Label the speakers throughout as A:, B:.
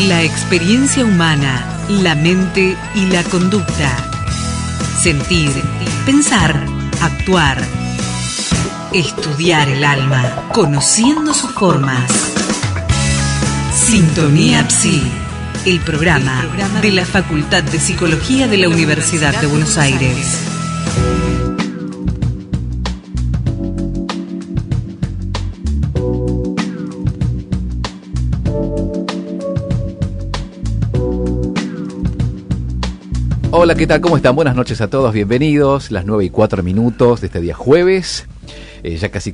A: La experiencia humana, la mente y la conducta. Sentir, pensar, actuar. Estudiar el alma, conociendo sus formas. Sintonía Psi, el programa de la Facultad de Psicología de la Universidad de Buenos Aires.
B: Hola, ¿qué tal? ¿Cómo están? Buenas noches a todos, bienvenidos. Las 9:04 de este día jueves. Ya casi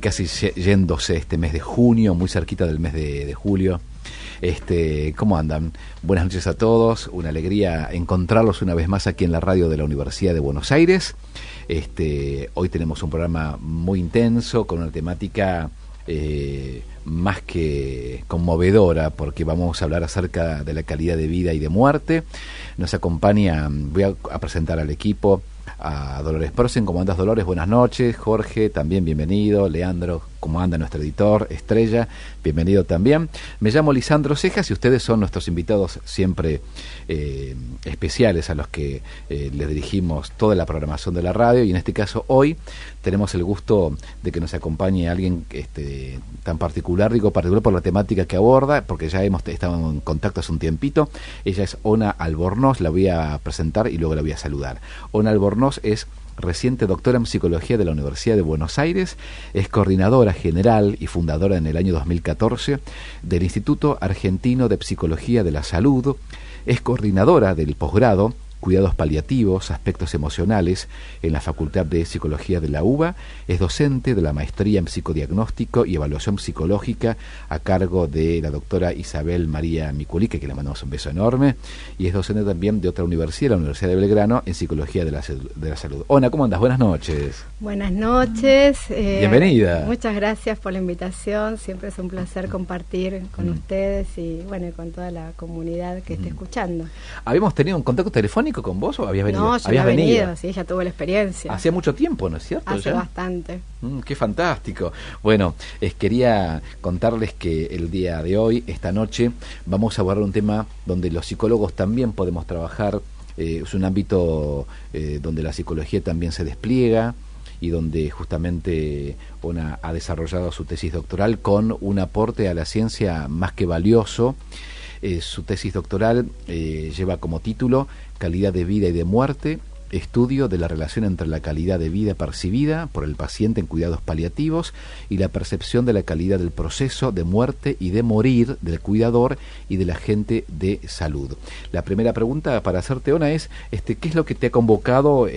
B: yéndose este mes de junio, muy cerquita del mes de julio. ¿Cómo andan? Buenas noches a todos, una alegría encontrarlos una vez más aquí en la radio de la Universidad de Buenos Aires. Hoy tenemos un programa muy intenso con una temática más que conmovedora, porque vamos a hablar acerca de la calidad de vida y de muerte. Nos acompaña, voy a presentar al equipo, a Dolores Prosen. ¿Cómo andas, Dolores? Buenas noches. Jorge, también bienvenido. Leandro, ¿cómo anda nuestro editor? Estrella, bienvenido también. Me llamo Lisandro Cejas y ustedes son nuestros invitados siempre especiales a los que les dirigimos toda la programación de la radio, y en este caso hoy tenemos el gusto de que nos acompañe alguien tan particular, digo particular por la temática que aborda, porque ya hemos estado en contacto hace un tiempito. Ella es Ona Albornoz, la voy a presentar y luego la voy a saludar. Ona Albornoz es reciente doctora en Psicología de la Universidad de Buenos Aires, es coordinadora general y fundadora en el año 2014 del Instituto Argentino de Psicología de la Salud, es coordinadora del posgrado Cuidados Paliativos, Aspectos Emocionales en la Facultad de Psicología de la UBA, es docente de la Maestría en Psicodiagnóstico y Evaluación Psicológica a cargo de la doctora Isabel María Miculique, que le mandamos un beso enorme, y es docente también de otra universidad, la Universidad de Belgrano, en Psicología de la Salud. Ona, ¿cómo andas? Buenas noches.
C: Buenas noches.
B: Bienvenida.
C: Muchas gracias por la invitación, siempre es un placer compartir con ustedes y bueno, con toda la comunidad que esté escuchando.
B: ¿Habíamos tenido un contacto telefónico con vos o habías venido?
C: No, yo había venido, sí, ya tuve la experiencia.
B: Hacía mucho tiempo, ¿no es cierto?
C: Hace
B: ¿ya?
C: Bastante.
B: Qué fantástico. Bueno, quería contarles que el día de hoy, esta noche, vamos a abordar un tema donde los psicólogos también podemos trabajar. Es un ámbito donde la psicología también se despliega y donde justamente Ona ha desarrollado su tesis doctoral con un aporte a la ciencia más que valioso. Su tesis doctoral lleva como título Calidad de vida y de muerte, estudio de la relación entre la calidad de vida percibida por el paciente en cuidados paliativos y la percepción de la calidad del proceso de muerte y de morir del cuidador y del agente de salud. La primera pregunta para hacerte, Ona, es ¿qué es lo que te ha convocado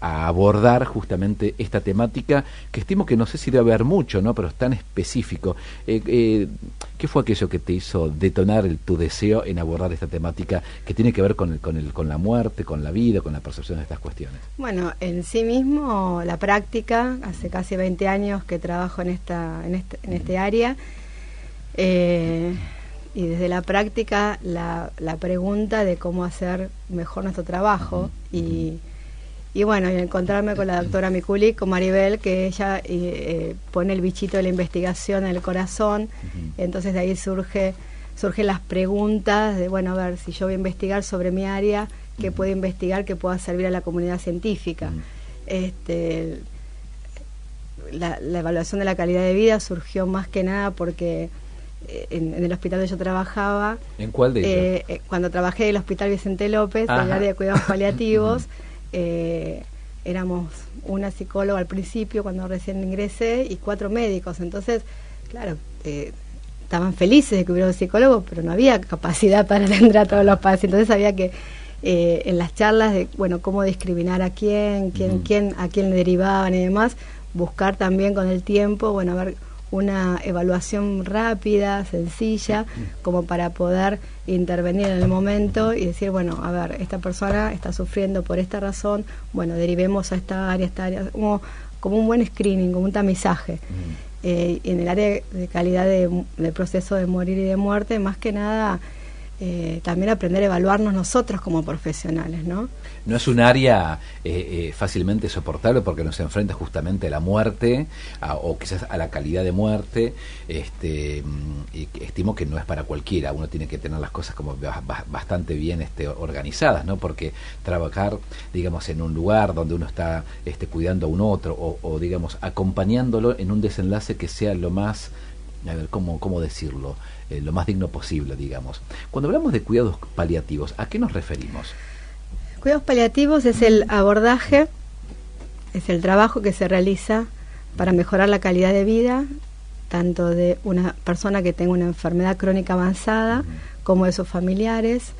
B: a abordar justamente esta temática, que estimo que no sé si debe haber mucho, ¿no?, pero es tan específico? ¿Qué fue aquello que te hizo detonar tu deseo en abordar esta temática que tiene que ver con la muerte, con la vida, con la percepción de estas cuestiones?
C: Bueno, en sí mismo la práctica, hace casi 20 años que trabajo en este área, y desde la práctica la pregunta de cómo hacer mejor nuestro trabajo, y bueno, y encontrarme con la doctora Miculique, con Maribel, que ella pone el bichito de la investigación en el corazón. Entonces de ahí surgen las preguntas de, bueno, a ver, si yo voy a investigar sobre mi área, ¿qué puedo investigar que pueda servir a la comunidad científica? La evaluación de la calidad de vida surgió más que nada porque en el hospital donde yo trabajaba.
B: ¿En cuál de ellos?
C: Cuando trabajé en el Hospital Vicente López, en el área de cuidados paliativos, éramos una psicóloga al principio cuando recién ingresé y 4 médicos. Entonces, claro, estaban felices de que hubiera un psicólogo, pero no había capacidad para atender a todos los pacientes. Entonces había que en las charlas de, bueno, cómo discriminar a quién, a quién le derivaban y demás, buscar también con el tiempo, bueno, a ver, una evaluación rápida, sencilla, como para poder intervenir en el momento y decir, bueno, a ver, esta persona está sufriendo por esta razón, bueno, derivemos a esta área, como un buen screening, como un tamizaje. En el área de calidad del proceso de morir y de muerte, más que nada también aprender a evaluarnos nosotros como profesionales, ¿no?
B: No es un área fácilmente soportable porque nos enfrenta justamente a la muerte o quizás a la calidad de muerte. Y estimo que no es para cualquiera. Uno tiene que tener las cosas como bastante bien organizadas, ¿no? Porque trabajar, digamos, en un lugar donde uno está cuidando a un otro o digamos, acompañándolo en un desenlace que sea lo más, a ver, ¿cómo decirlo? Lo más digno posible, digamos. Cuando hablamos de cuidados paliativos, ¿a qué nos referimos?
C: Cuidados paliativos es el abordaje, es el trabajo que se realiza para mejorar la calidad de vida, tanto de una persona que tenga una enfermedad crónica avanzada, como de sus familiares,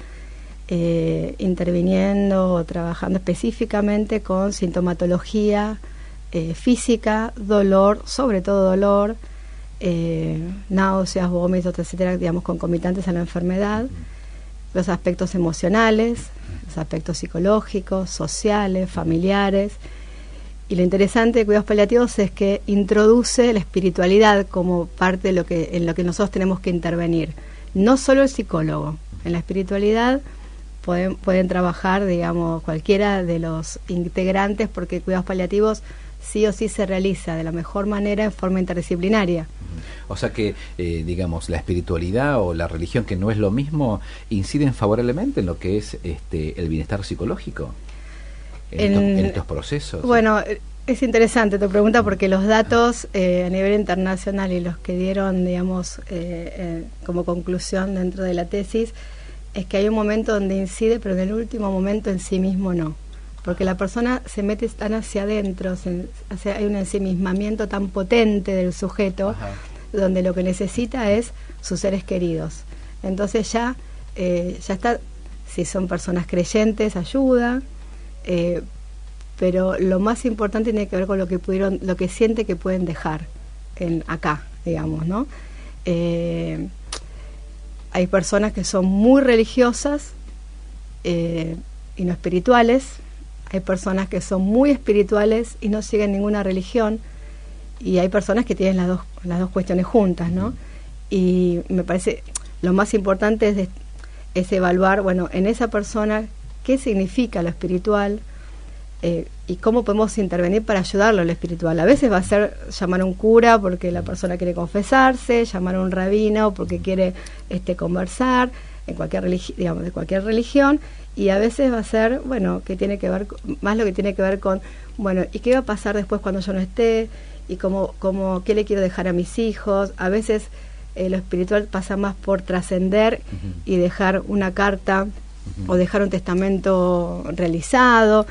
C: interviniendo o trabajando específicamente con sintomatología física, dolor, sobre todo dolor, náuseas, vómitos, etcétera, digamos, concomitantes a la enfermedad, los aspectos emocionales, los aspectos psicológicos, sociales, familiares. Y lo interesante de cuidados paliativos es que introduce la espiritualidad como parte de en lo que nosotros tenemos que intervenir. No solo el psicólogo. En la espiritualidad pueden trabajar, digamos, cualquiera de los integrantes, porque cuidados paliativos sí o sí se realiza de la mejor manera en forma interdisciplinaria.
B: O sea que, digamos, la espiritualidad o la religión, que no es lo mismo, inciden favorablemente en lo que es el bienestar psicológico en estos procesos.
C: Bueno, es interesante tu pregunta porque los datos a nivel internacional y los que dieron, digamos, como conclusión dentro de la tesis, es que hay un momento donde incide, pero en el último momento en sí mismo no. Porque la persona se mete tan hacia adentro, hay un ensimismamiento tan potente del sujeto, ajá, donde lo que necesita es sus seres queridos. Entonces ya está, si son personas creyentes, ayuda, pero lo más importante tiene que ver con lo que siente que pueden dejar acá, digamos, ¿no? Hay personas que son muy religiosas y no espirituales. Hay personas que son muy espirituales y no siguen ninguna religión, y hay personas que tienen las dos cuestiones juntas, ¿no? Y me parece lo más importante es evaluar, bueno, en esa persona qué significa lo espiritual y cómo podemos intervenir para ayudarlo a lo espiritual. A veces va a ser llamar a un cura porque la persona quiere confesarse, llamar a un rabino porque quiere conversar, en cualquier digamos, de cualquier religión. Y a veces va a ser, bueno, que tiene que ver más lo que tiene que ver con, bueno, ¿y qué va a pasar después cuando yo no esté? Y qué le quiero dejar a mis hijos. A veces lo espiritual pasa más por trascender y dejar una carta o dejar un testamento realizado,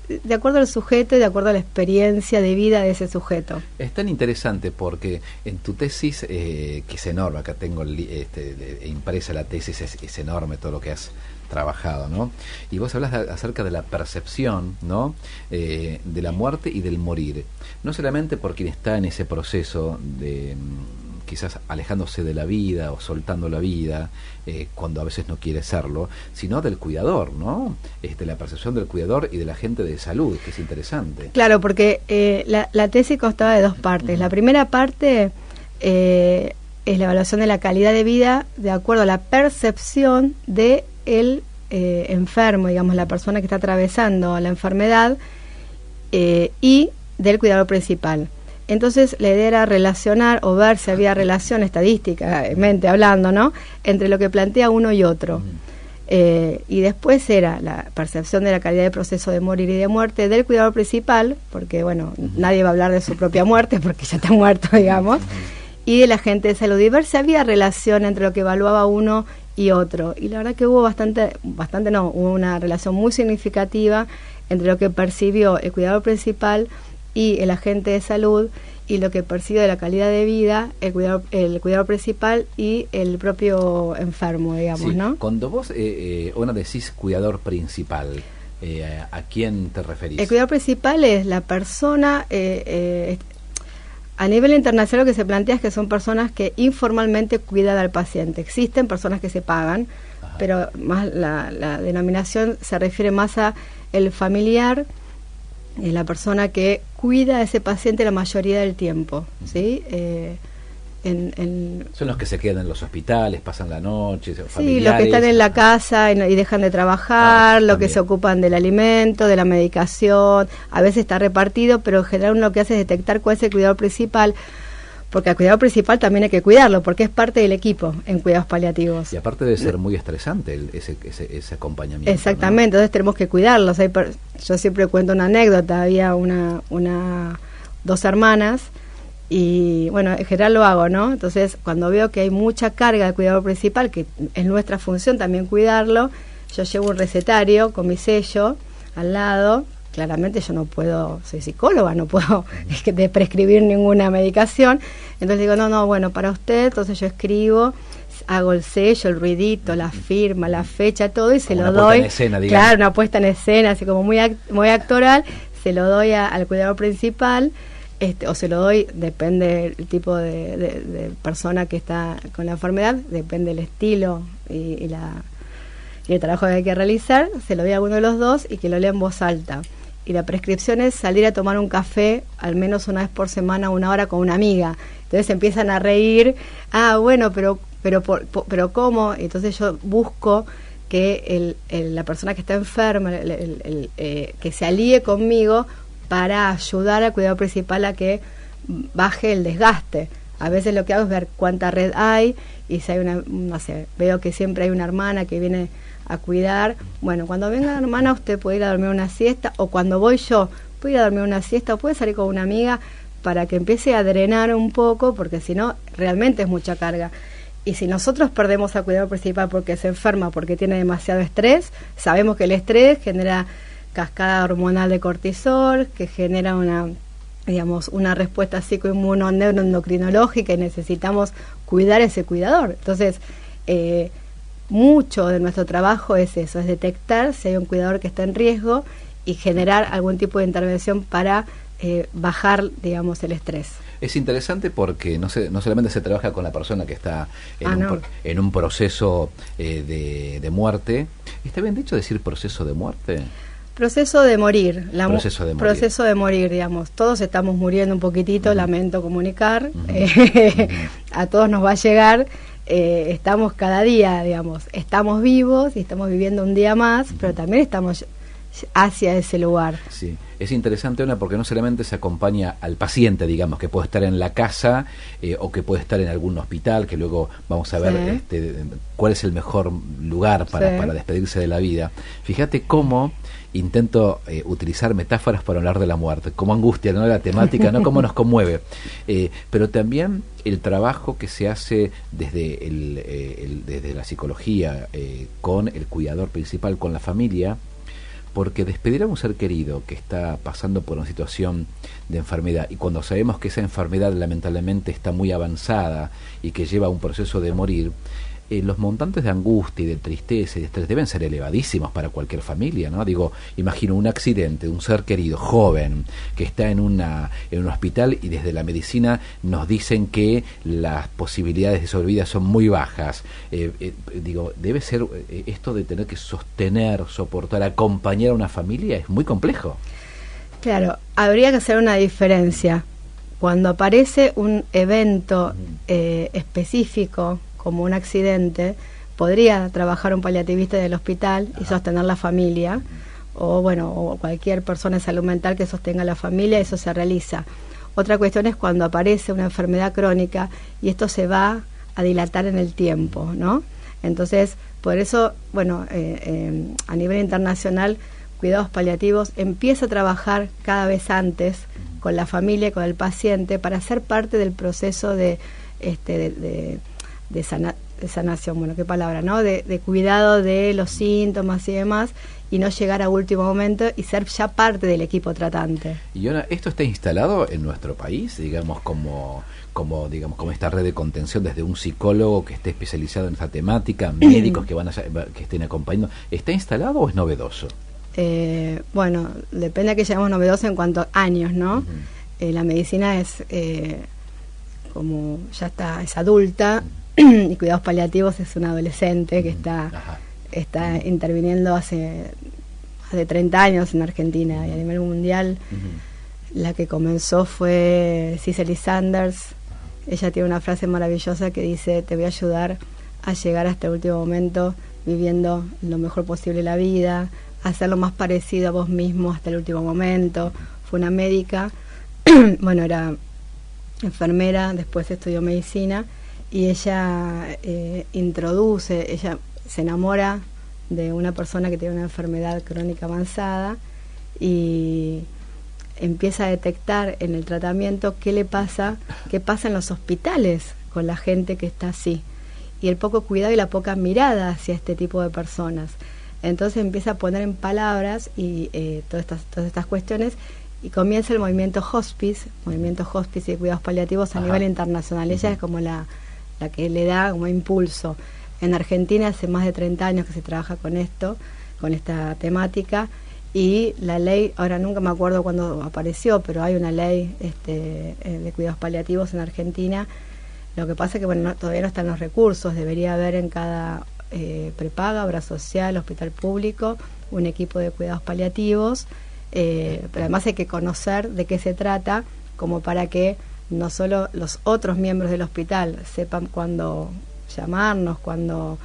C: de acuerdo al sujeto y de acuerdo a la experiencia de vida de ese sujeto.
B: Es tan interesante porque en tu tesis, que es enorme, acá tengo impresa la tesis, es enorme todo lo que has trabajado, ¿no? Y vos hablas acerca de la percepción, ¿no? De la muerte y del morir. No solamente por quien está en ese proceso de quizás alejándose de la vida o soltando la vida cuando a veces no quiere serlo, sino del cuidador, ¿no? La percepción del cuidador y de la gente de salud, que es interesante.
C: Claro, porque la tesis constaba de dos partes. La primera parte es la evaluación de la calidad de vida de acuerdo a la percepción de el enfermo, digamos, la persona que está atravesando la enfermedad y del cuidador principal. Entonces la idea era relacionar o ver si había relación estadísticamente hablando, ¿no?, entre lo que plantea uno y otro. Y después era la percepción de la calidad del proceso de morir y de muerte del cuidador principal, porque bueno, nadie va a hablar de su propia muerte porque ya está muerto, digamos, y del agente de salud, y ver si había relación entre lo que evaluaba uno y otro. Y la verdad que hubo hubo una relación muy significativa entre lo que percibió el cuidador principal y el agente de salud, y lo que percibe de la calidad de vida el cuidador principal y el propio enfermo, digamos,
B: sí,
C: ¿no?
B: Cuando vos decís cuidador principal, ¿a quién te referís?
C: El cuidador principal es la persona, a nivel internacional lo que se plantea es que son personas que informalmente cuidan al paciente. Existen personas que se pagan, ajá, pero más la denominación se refiere más a el familiar, la persona que cuida a ese paciente la mayoría del tiempo, ¿sí?
B: Son los que se quedan en los hospitales, pasan la noche,
C: sí,
B: familiares.
C: los que están en la casa y dejan de trabajar, los que se ocupan del alimento, de la medicación, a veces está repartido, pero en general uno lo que hace es detectar cuál es el cuidador principal, porque al cuidador principal también hay que cuidarlo, porque es parte del equipo en cuidados paliativos.
B: Y aparte debe ser muy estresante ese acompañamiento.
C: Exactamente, ¿no? Entonces tenemos que cuidarlos. Yo siempre cuento una anécdota, había dos hermanas, y bueno, en general lo hago, ¿no? Entonces, cuando veo que hay mucha carga de cuidador principal, que es nuestra función también cuidarlo, yo llevo un recetario con mi sello al lado. Claramente yo no puedo, soy psicóloga, no puedo prescribir ninguna medicación. Entonces digo, no, bueno, para usted, entonces yo escribo, hago el sello, el ruidito, la firma, la fecha, todo, y se lo doy. Una puesta en escena, digamos. Claro, una puesta en escena, así como muy actoral, se lo doy al cuidador principal. O se lo doy, depende del tipo de persona que está con la enfermedad, depende del estilo y el trabajo que hay que realizar, se lo doy a uno de los dos y que lo lea en voz alta. Y la prescripción es salir a tomar un café al menos una vez por semana, 1 hora con una amiga. Entonces empiezan a reír, bueno, pero ¿cómo? Entonces yo busco que la persona que está enferma, que se alíe conmigo para ayudar al cuidador principal a que baje el desgaste. A veces lo que hago es ver cuánta red hay, y si hay no sé, veo que siempre hay una hermana que viene a cuidar. Bueno, cuando venga la hermana, usted puede ir a dormir una siesta, o cuando voy yo, puede ir a dormir una siesta, o puede salir con una amiga, para que empiece a drenar un poco, porque si no, realmente es mucha carga. Y si nosotros perdemos al cuidador principal porque se enferma, porque tiene demasiado estrés, sabemos que el estrés genera cascada hormonal de cortisol, que genera una respuesta psicoinmunoneuroendocrinológica, y necesitamos cuidar a ese cuidador. Entonces, mucho de nuestro trabajo es eso, es detectar si hay un cuidador que está en riesgo y generar algún tipo de intervención para bajar, digamos, el estrés.
B: Es interesante porque no solamente se trabaja con la persona que está en un proceso de muerte. ¿Está bien dicho decir proceso de muerte?
C: Proceso de morir.
B: Proceso de morir,
C: digamos. Todos estamos muriendo un poquitito, lamento comunicar. A todos nos va a llegar. Estamos cada día, digamos, estamos vivos y estamos viviendo un día más, pero también estamos hacia ese lugar.
B: Sí, es interesante, Ona, porque no solamente se acompaña al paciente, digamos, que puede estar en la casa o que puede estar en algún hospital, que luego vamos a ver cuál es el mejor lugar para despedirse de la vida. Fíjate cómo intento utilizar metáforas para hablar de la muerte, como angustia, ¿no? La temática, ¿no? Cómo nos conmueve. Pero también el trabajo que se hace desde la psicología con el cuidador principal, con la familia, porque despedir a un ser querido que está pasando por una situación de enfermedad, y cuando sabemos que esa enfermedad lamentablemente está muy avanzada y que lleva a un proceso de morir, los montantes de angustia y de tristeza y de estrés deben ser elevadísimos para cualquier familia, ¿no? Digo, imagino un accidente, un ser querido, joven, que está en un hospital, y desde la medicina nos dicen que las posibilidades de sobrevida son muy bajas. Digo, debe ser esto de tener que sostener, soportar, acompañar a una familia, es muy complejo.
C: Claro, habría que hacer una diferencia. Cuando aparece un evento específico, como un accidente, podría trabajar un paliativista del hospital y sostener la familia, o cualquier persona de salud mental que sostenga la familia, eso se realiza. Otra cuestión es cuando aparece una enfermedad crónica y esto se va a dilatar en el tiempo, ¿no? Entonces, por eso, a nivel internacional, cuidados paliativos empieza a trabajar cada vez antes con la familia y con el paciente para ser parte del proceso de sanación, bueno, qué palabra, ¿no? De cuidado de los síntomas y demás, y no llegar a último momento y ser ya parte del equipo tratante.
B: Y ahora, ¿esto está instalado en nuestro país, digamos, como esta red de contención, desde un psicólogo que esté especializado en esta temática, médicos que estén acompañando? ¿Está instalado o es novedoso?
C: Depende de que llamemos novedoso en cuanto a años, ¿no? La medicina es como ya es adulta, y cuidados paliativos es un adolescente que está interviniendo hace 30 años en Argentina, y a nivel mundial la que comenzó fue Cicely Sanders, ella tiene una frase maravillosa que dice: te voy a ayudar a llegar hasta el último momento viviendo lo mejor posible la vida, a hacer lo más parecido a vos mismo hasta el último momento. Fue una médica, bueno, era enfermera, después estudió medicina, y ella ella se enamora de una persona que tiene una enfermedad crónica avanzada y empieza a detectar en el tratamiento qué pasa en los hospitales con la gente que está así, y el poco cuidado y la poca mirada hacia este tipo de personas. Entonces empieza a poner en palabras y todas estas cuestiones, y comienza el movimiento hospice y de cuidados paliativos a nivel internacional. Ella es como la que le da como impulso. En Argentina hace más de 30 años que se trabaja con esto, con esta temática, y la ley, ahora nunca me acuerdo cuándo apareció, pero hay una ley de cuidados paliativos en Argentina. Lo que pasa es que todavía no están los recursos. Debería haber en cada prepaga, obra social, hospital público, un equipo de cuidados paliativos, pero además hay que conocer de qué se trata, como para que no solo los otros miembros del hospital sepan cuándo llamarnos, cuando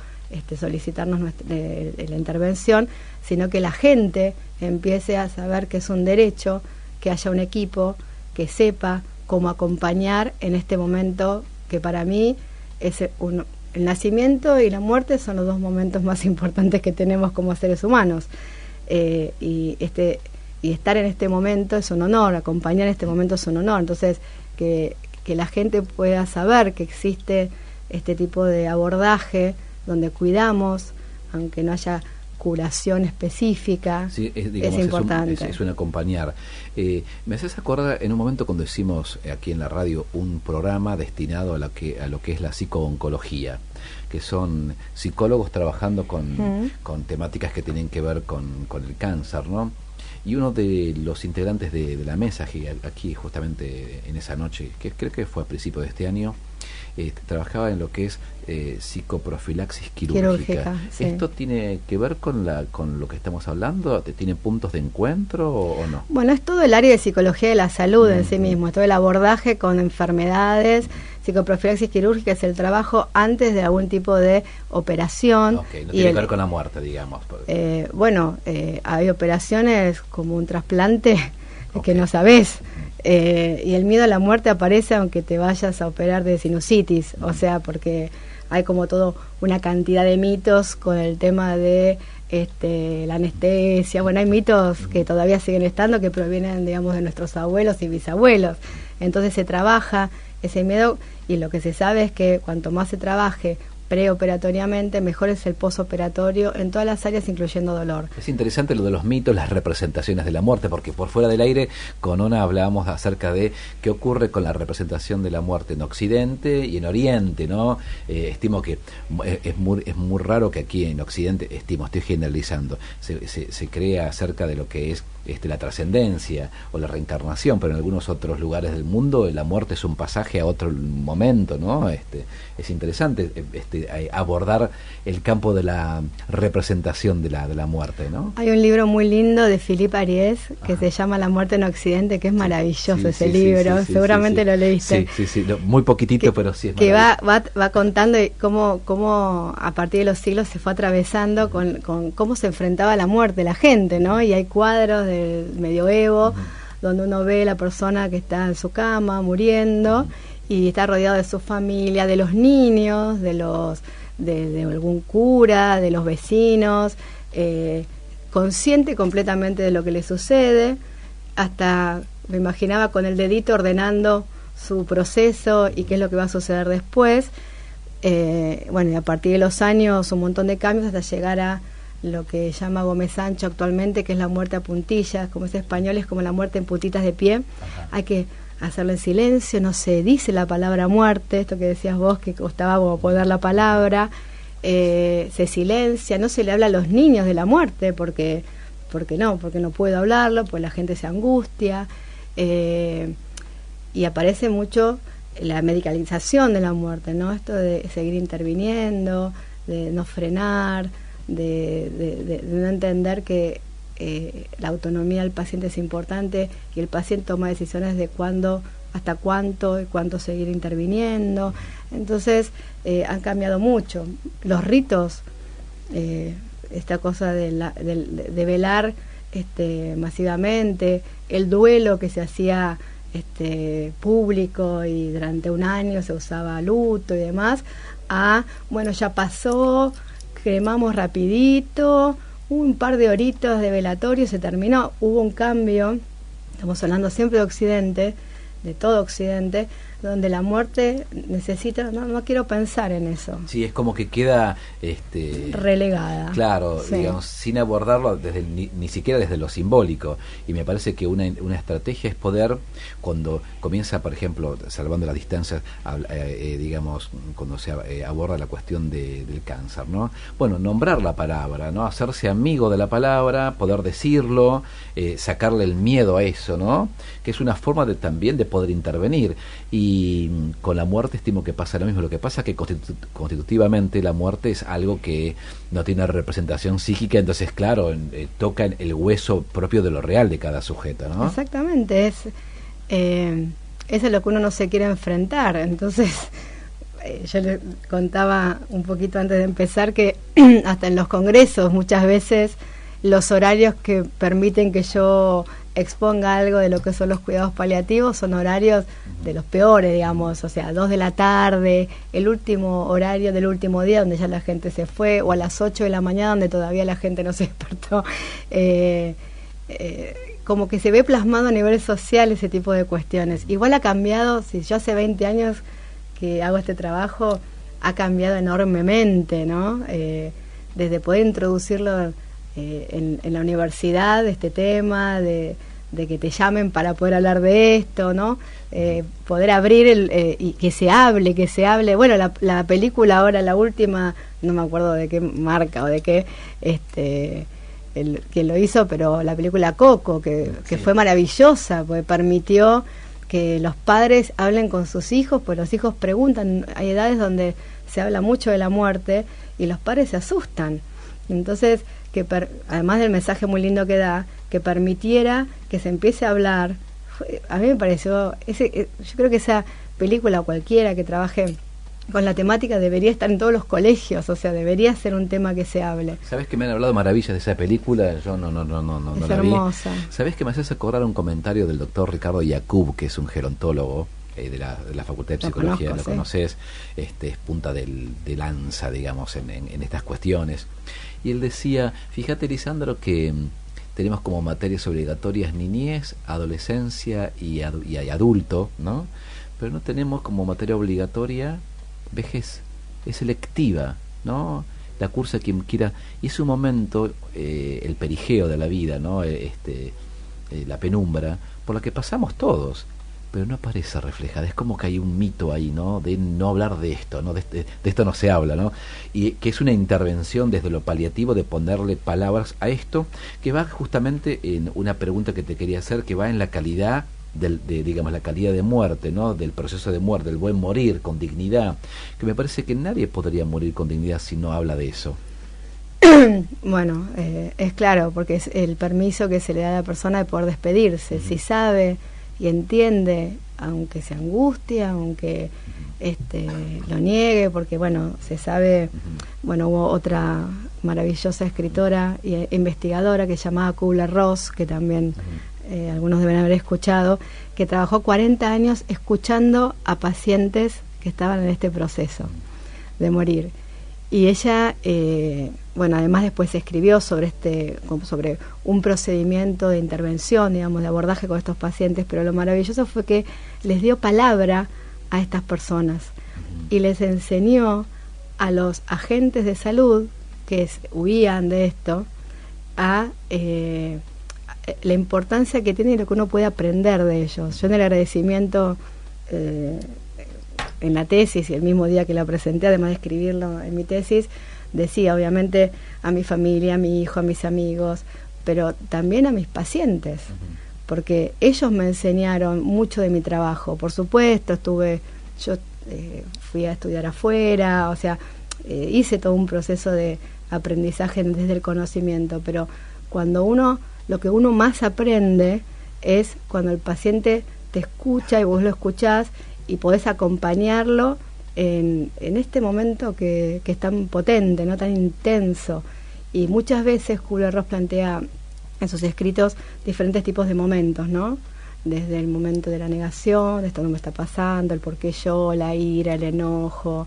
C: solicitarnos la intervención, sino que la gente empiece a saber que es un derecho que haya un equipo que sepa cómo acompañar en este momento que para mí es el nacimiento y la muerte son los dos momentos más importantes que tenemos como seres humanos, y estar en este momento es un honor, acompañar en este momento es un honor. Entonces que la gente pueda saber que existe este tipo de abordaje donde cuidamos, aunque no haya curación específica,
B: sí,
C: es importante.
B: Es un acompañar. Me haces acordar en un momento cuando hicimos aquí en la radio un programa destinado a lo que es la psico-oncología, que son psicólogos trabajando con temáticas que tienen que ver con el cáncer, ¿no? Y uno de los integrantes de la mesa, aquí justamente en esa noche, que creo que fue a principios de este año, trabajaba en lo que es psicoprofilaxis quirúrgica. Sí. ¿Esto tiene que ver con lo que estamos hablando? ¿Tiene puntos de encuentro o no?
C: Bueno, es todo el área de psicología de la salud en sí mismo, es todo el abordaje con enfermedades. Psicoprofilaxis quirúrgica es el trabajo antes de algún tipo de operación.
B: Okay, no tiene que ver con la muerte, digamos.
C: Hay operaciones como un trasplante que no sabés. Y el miedo a la muerte aparece aunque te vayas a operar de sinusitis, o sea, porque hay como todo una cantidad de mitos con el tema de la anestesia. Bueno, hay mitos que todavía siguen estando, que provienen, digamos, de nuestros abuelos y bisabuelos. Entonces se trabaja ese miedo, y lo que se sabe es que cuanto más se trabaje preoperatoriamente, mejor es el posoperatorio en todas las áreas, incluyendo dolor.
B: Es interesante lo de los mitos, las representaciones de la muerte, porque por fuera del aire con Ona hablábamos acerca de qué ocurre con la representación de la muerte en Occidente y en Oriente, ¿no? Estimo que es muy raro que aquí en Occidente, estoy generalizando, se crea acerca de lo que es la trascendencia o la reencarnación, pero en algunos otros lugares del mundo la muerte es un pasaje a otro momento, ¿no? Es interesante abordar el campo de la representación de la muerte, ¿no?
C: Hay un libro muy lindo de Philippe Ariès que se llama La muerte en Occidente, que es maravilloso ese libro, seguramente lo leíste.
B: Sí, muy poquitito, pero sí es
C: que va contando cómo a partir de los siglos se fue atravesando con cómo se enfrentaba a la muerte la gente, ¿no? Y hay cuadros del medioevo donde uno ve a la persona que está en su cama muriendo y está rodeado de su familia, de los niños, de algún cura, de los vecinos, consciente completamente de lo que le sucede. Hasta me imaginaba con el dedito ordenando su proceso y qué es lo que va a suceder después. Y a partir de los años un montón de cambios hasta llegar a lo que llama Gómez Sancho actualmente, que es la muerte a puntillas, como es español, es como la muerte en puntitas de pie. Hay que hacerlo en silencio, no se dice la palabra muerte, esto que decías vos, que costaba como poner la palabra, se silencia, no se le habla a los niños de la muerte, porque no puedo hablarlo, pues la gente se angustia, y aparece mucho la medicalización de la muerte, ¿no? Esto de seguir interviniendo, de no frenar, de no entender que la autonomía del paciente es importante y el paciente toma decisiones de cuándo hasta cuánto y cuánto seguir interviniendo. Entonces han cambiado mucho. Los ritos, esta cosa de velar masivamente, el duelo que se hacía público y durante un año se usaba luto y demás, bueno, ya pasó, cremamos rapidito, un par de horitos de velatorio, se terminó. Hubo un cambio, estamos hablando siempre de Occidente, de todo Occidente, donde la muerte necesita, no quiero pensar en eso.
B: Sí, es como que queda
C: relegada.
B: Claro,
C: sí,
B: digamos, sin abordarlo desde ni siquiera desde lo simbólico. Y me parece que una estrategia es poder, cuando comienza, por ejemplo, salvando las distancias, digamos, cuando se aborda la cuestión del cáncer, ¿no? Bueno, nombrar la palabra, ¿no? Hacerse amigo de la palabra, poder decirlo, sacarle el miedo a eso, ¿no? Que es una forma también de poder intervenir. Y con la muerte estimo que pasa lo mismo. Lo que pasa es que constitutivamente la muerte es algo que no tiene representación psíquica, entonces claro, toca el hueso propio de lo real de cada sujeto, ¿no?
C: Exactamente, eso es lo que uno no se quiere enfrentar. Entonces yo le contaba un poquito antes de empezar que hasta en los congresos muchas veces los horarios que permiten que yo exponga algo de lo que son los cuidados paliativos son horarios de los peores, digamos, o sea, 2 de la tarde, el último horario del último día donde ya la gente se fue, o a las 8 de la mañana donde todavía la gente no se despertó. Como que se ve plasmado a nivel social ese tipo de cuestiones. Igual ha cambiado, si yo hace 20 años que hago este trabajo, ha cambiado enormemente, ¿no? Desde poder introducirlo en la universidad, este tema de que te llamen para poder hablar de esto, ¿no? Poder abrir y que se hable. Bueno, la película ahora, la última, no me acuerdo de qué marca o de qué, que lo hizo, pero la película Coco, que fue maravillosa, porque permitió que los padres hablen con sus hijos, pues los hijos preguntan, hay edades donde se habla mucho de la muerte y los padres se asustan. Entonces, además del mensaje muy lindo que da, que permitiera que se empiece a hablar, a mí me pareció, yo creo que esa película, cualquiera que trabaje con la temática, debería estar en todos los colegios, o sea, debería ser un tema que se hable.
B: ¿Sabés que me han hablado maravillas de esa película? Yo no
C: es
B: la
C: hermosa.
B: Vi. ¿Sabés que me haces acordar un comentario del doctor Ricardo Yacoub, que es un gerontólogo de la Facultad de Psicología? Lo conoces, es punta de lanza, digamos, en estas cuestiones. Y él decía, fíjate, Lisandro, que tenemos como materias obligatorias niñez, adolescencia y adulto, ¿no? Pero no tenemos como materia obligatoria vejez. Es selectiva, ¿no? La cursa quien quiera. Y es un momento, el perigeo de la vida, ¿no? La penumbra, por la que pasamos todos, pero no aparece reflejada. Es como que hay un mito ahí, ¿no? De no hablar de esto, ¿no? De esto no se habla, ¿no? Y que es una intervención desde lo paliativo de ponerle palabras a esto, que va justamente en una pregunta que te quería hacer, que va en la calidad digamos, la calidad de muerte, ¿no? Del proceso de muerte, del buen morir con dignidad, que me parece que nadie podría morir con dignidad si no habla de eso.
C: Bueno, es claro, porque es el permiso que se le da a la persona de poder despedirse. Si sabe y entiende, aunque se angustia, aunque lo niegue, porque bueno, se sabe, bueno, hubo otra maravillosa escritora e investigadora que se llamaba Kubler-Ross, que también algunos deben haber escuchado, que trabajó 40 años escuchando a pacientes que estaban en este proceso de morir. Y ella, bueno, además después escribió sobre un procedimiento de intervención, digamos, de abordaje con estos pacientes, pero lo maravilloso fue que les dio palabra a estas personas y les enseñó a los agentes de salud que huían de esto a la importancia que tiene y lo que uno puede aprender de ellos. Yo en el agradecimiento en la tesis, y el mismo día que la presenté, además de escribirlo en mi tesis, decía obviamente a mi familia, a mi hijo, a mis amigos, pero también a mis pacientes, porque ellos me enseñaron mucho de mi trabajo. Por supuesto, yo fui a estudiar afuera, o sea, hice todo un proceso de aprendizaje desde el conocimiento, pero lo que uno más aprende es cuando el paciente te escucha y vos lo escuchás y podés acompañarlo en este momento que es tan potente, no tan intenso. Y muchas veces Kubler-Ross plantea en sus escritos diferentes tipos de momentos, ¿no? Desde el momento de la negación, de esto no me está pasando, el por qué yo, la ira, el enojo.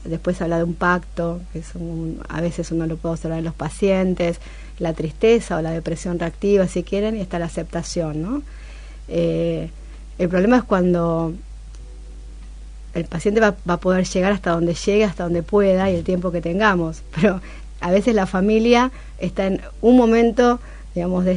C: Después habla de un pacto, que a veces uno lo puede observar en los pacientes, la tristeza o la depresión reactiva, si quieren, y está la aceptación, ¿no? El problema es cuando el paciente va a poder llegar hasta donde llegue, hasta donde pueda y el tiempo que tengamos, pero a veces la familia está en un momento, digamos, de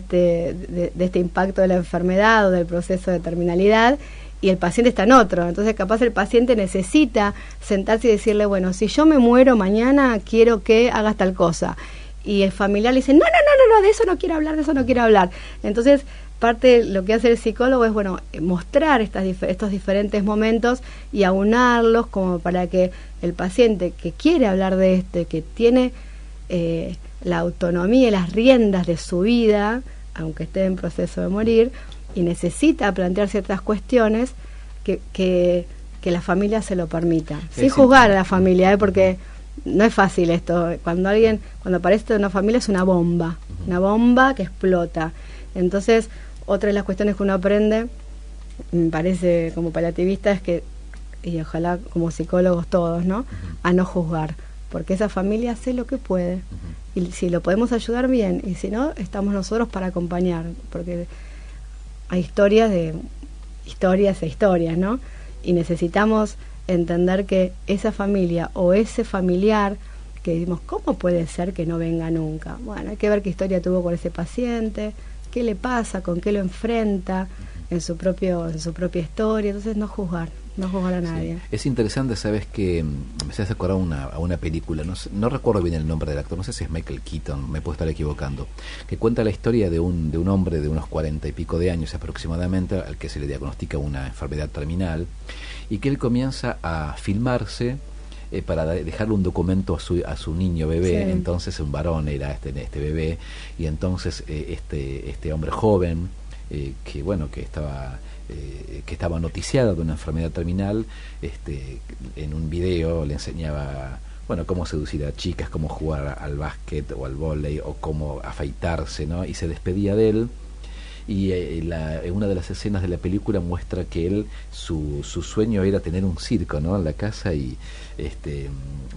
C: este impacto de la enfermedad o del proceso de terminalidad, y el paciente está en otro. Entonces capaz el paciente necesita sentarse y decirle, bueno, si yo me muero mañana, quiero que hagas tal cosa. Y el familiar le dice, no, de eso no quiero hablar. Entonces, parte de lo que hace el psicólogo es, bueno, mostrar estos diferentes momentos y aunarlos como para que el paciente que quiere hablar de esto, que tiene la autonomía y las riendas de su vida, aunque esté en proceso de morir, y necesita plantear ciertas cuestiones, que la familia se lo permita, sin juzgar a la familia, porque no es fácil esto. Cuando aparece una familia es una bomba que explota. Entonces, otra de las cuestiones que uno aprende, me parece como paliativista, es que, y ojalá como psicólogos todos, ¿no?, a no juzgar, porque esa familia hace lo que puede, y si lo podemos ayudar, bien, y si no, estamos nosotros para acompañar, porque hay historias, ¿no? Y necesitamos entender que esa familia o ese familiar que decimos, ¿cómo puede ser que no venga nunca? Bueno, hay que ver qué historia tuvo con ese paciente, qué le pasa, con qué lo enfrenta en su propia historia. Entonces no juzgar a nadie.
B: Sí. Es interesante, sabes que me hace acordar a una película, no recuerdo bien el nombre del actor, no sé si es Michael Keaton, me puedo estar equivocando, que cuenta la historia de un hombre de unos 40 y pico de años aproximadamente, al que se le diagnostica una enfermedad terminal, y que él comienza a filmarse para dejarle un documento a su niño bebé. Sí. Entonces un varón era este bebé, y entonces este hombre joven, que estaba noticiado de una enfermedad terminal, en un video le enseñaba, bueno, cómo seducir a chicas, cómo jugar al básquet o al vóley, o cómo afeitarse, ¿no? Y se despedía de él. Y una de las escenas de la película muestra que él, su sueño era tener un circo, ¿no?, en la casa, y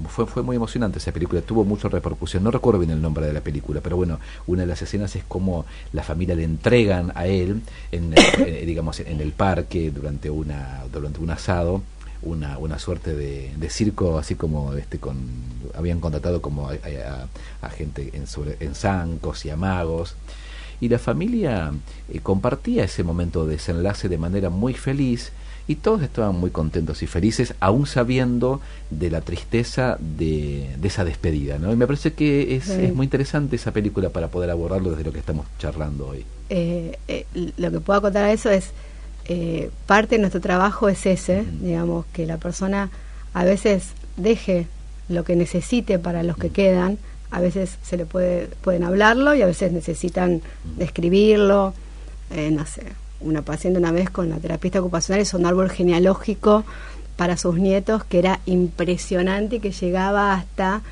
B: fue muy emocionante esa película, tuvo mucha repercusión. No recuerdo bien el nombre de la película, pero bueno, una de las escenas es como la familia le entregan a él digamos en el parque durante un asado una suerte de circo, así como habían contratado como a gente en zancos y a magos. Y la familia compartía ese momento de desenlace de manera muy feliz, y todos estaban muy contentos y felices, aún sabiendo de la tristeza de esa despedida, ¿no? Y me parece que es muy interesante esa película para poder abordarlo desde lo que estamos charlando hoy.
C: Lo que puedo contar a eso es, parte de nuestro trabajo es ese, digamos, que la persona a veces deje lo que necesite para los que quedan. A veces pueden hablarlo y a veces necesitan describirlo. No sé, una paciente una vez con la terapista ocupacional hizo un árbol genealógico para sus nietos que era impresionante y que llegaba hasta,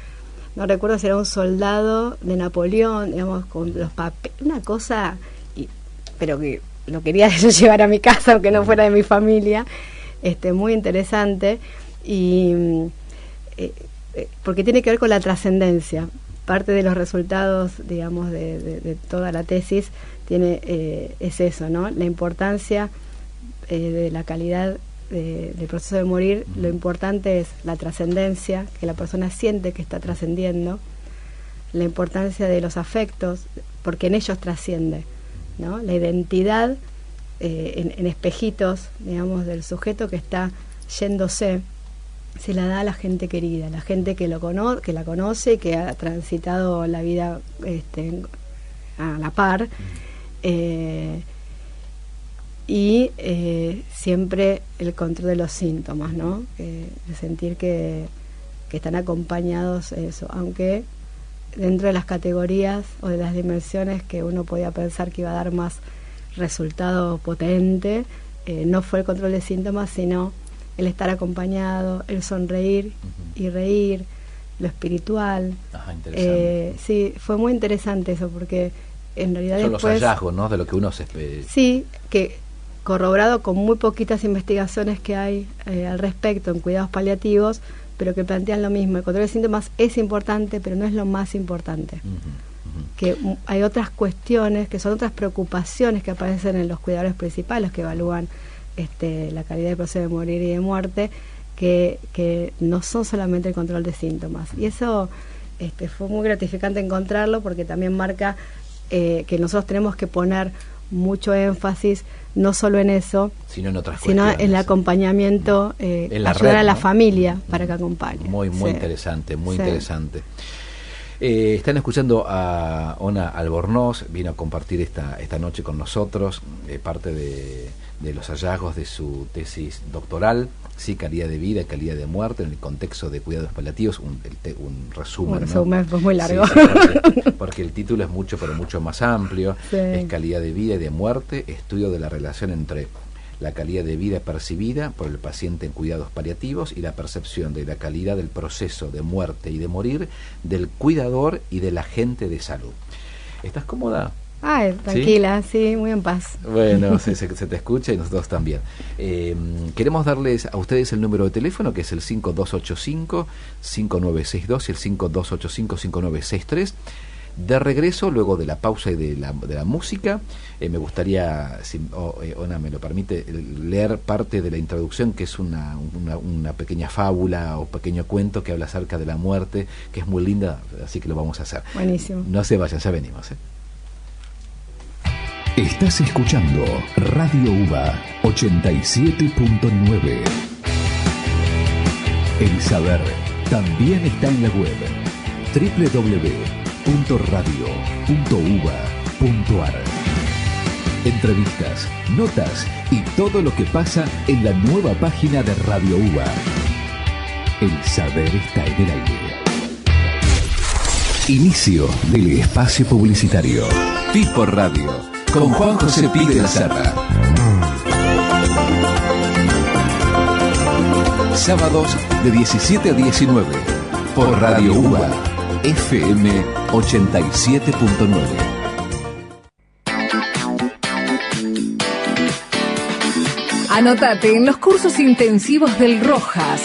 C: no recuerdo si era un soldado de Napoleón, digamos, con los papeles, una cosa, pero que lo quería yo llevar a mi casa aunque no fuera de mi familia. Muy interesante, y porque tiene que ver con la trascendencia. Parte de los resultados, digamos, de toda la tesis es eso, ¿no? La importancia de la calidad del proceso de morir. Lo importante es la trascendencia, que la persona siente que está trascendiendo, la importancia de los afectos, porque en ellos trasciende, ¿no? La identidad en espejitos, digamos, del sujeto que está yéndose, se la da a la gente querida, la gente que la conoce y que ha transitado la vida a la par, y siempre el control de los síntomas, ¿no? De sentir que están acompañados, eso, aunque dentro de las categorías o de las dimensiones que uno podía pensar que iba a dar más resultado potente, no fue el control de síntomas, sino el estar acompañado, el sonreír y reír, lo espiritual.
B: Interesante.
C: Sí, fue muy interesante eso, porque en realidad
B: son
C: después,
B: los hallazgos, ¿no?, de lo que uno se espera.
C: Sí, que corroborado con muy poquitas investigaciones que hay al respecto en cuidados paliativos, pero que plantean lo mismo. El control de síntomas es importante, pero no es lo más importante. Que hay otras cuestiones, que son otras preocupaciones que aparecen en los cuidadores principales que evalúan la calidad del proceso de morir y de muerte, que no son solamente el control de síntomas. Y eso fue muy gratificante encontrarlo, porque también marca que nosotros tenemos que poner mucho énfasis no solo en eso,
B: sino en otras
C: sino
B: cuestiones,
C: en el acompañamiento,
B: en la
C: ayudar
B: red,
C: a la
B: ¿no?,
C: familia para que acompañe.
B: Muy
C: Sí.
B: interesante, muy
C: Sí.
B: interesante. Están escuchando a Ona Albornoz, vino a compartir esta noche con nosotros parte de los hallazgos de su tesis doctoral, sí, calidad de vida y calidad de muerte en el contexto de cuidados paliativos, un resumen.
C: Un resumen,
B: ¿no?
C: muy largo.
B: Sí, porque el título es mucho, pero mucho más amplio.
C: Sí.
B: Es calidad de vida y de muerte, estudio de la relación entre la calidad de vida percibida por el paciente en cuidados paliativos y la percepción de la calidad del proceso de muerte y de morir del cuidador y del agente de salud. ¿Estás cómoda?
C: Ay, tranquila, ¿sí? Muy en paz.
B: Bueno, se te escucha y nosotros también. Queremos darles a ustedes el número de teléfono, que es el 5285-5962 y el 5285-5963. De regreso, luego de la pausa y de la música, me gustaría, si Ona me lo permite, leer parte de la introducción, que es una pequeña fábula o pequeño cuento que habla acerca de la muerte, que es muy linda, así que lo vamos a hacer.
C: Buenísimo.
B: No se vayan, ya venimos.
D: Estás escuchando Radio UBA 87.9. El saber también está en la web www.radio.uba.ar. Entrevistas, notas y todo lo que pasa en la nueva página de Radio UBA. El saber está en el aire. Inicio del espacio publicitario. Pipo Radio. Con Juan José Pi de la Serra. Sábados de 17 a 19 por Radio UBA FM 87.9.
E: Anótate en los cursos intensivos del Rojas.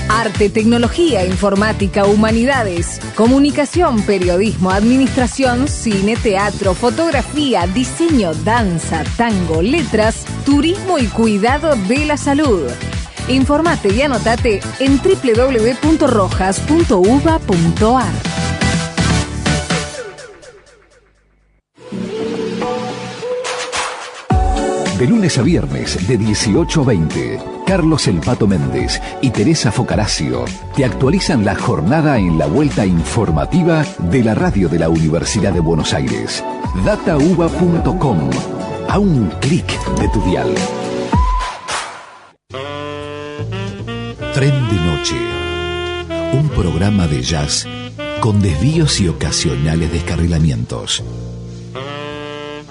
E: Arte, tecnología, informática, humanidades, comunicación, periodismo, administración, cine, teatro, fotografía, diseño, danza, tango, letras, turismo y cuidado de la salud. Informate y anotate en www.rojas.uba.ar.
D: De lunes a viernes, de 18 a 20, Carlos El Pato Méndez y Teresa Focaracio te actualizan la jornada en la vuelta informativa de la radio de la Universidad de Buenos Aires. datauba.com, a un clic de tu dial. Tren de Noche, un programa de jazz con desvíos y ocasionales descarrilamientos.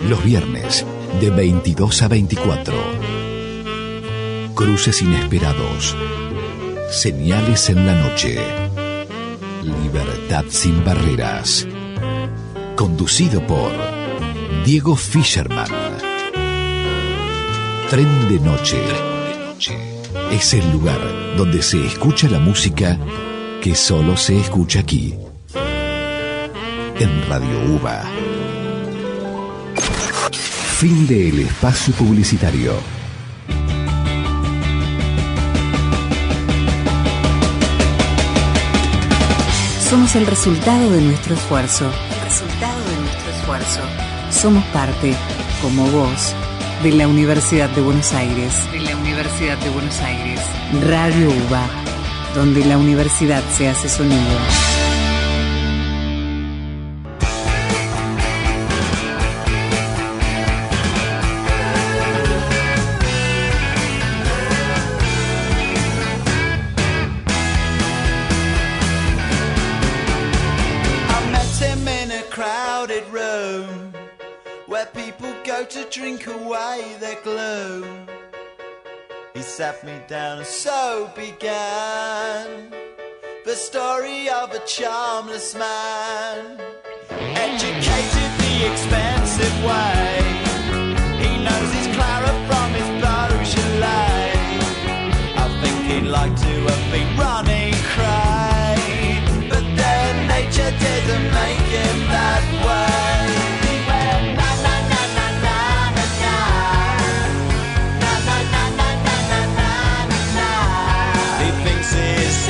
D: Los viernes, de 22 a 24. Cruces inesperados. Señales en la noche. Libertad sin barreras. Conducido por Diego Fisherman. Tren de Noche. Es el lugar donde se escucha la música que solo se escucha aquí. En Radio UBA. Fin del espacio publicitario.
A: Somos el resultado de nuestro esfuerzo. Somos parte, como vos, de la Universidad de Buenos Aires. Radio UBA, donde la universidad se hace sonido.
F: go to drink away their gloom. He sat me down and so began the story of a charmless man, educated the expensive way. He knows his Clara from his Beaujolais. I think he'd like to have been running cray, but then nature didn't make him that way. He went na na na na na na na, na na na na na na na na. He thinks he's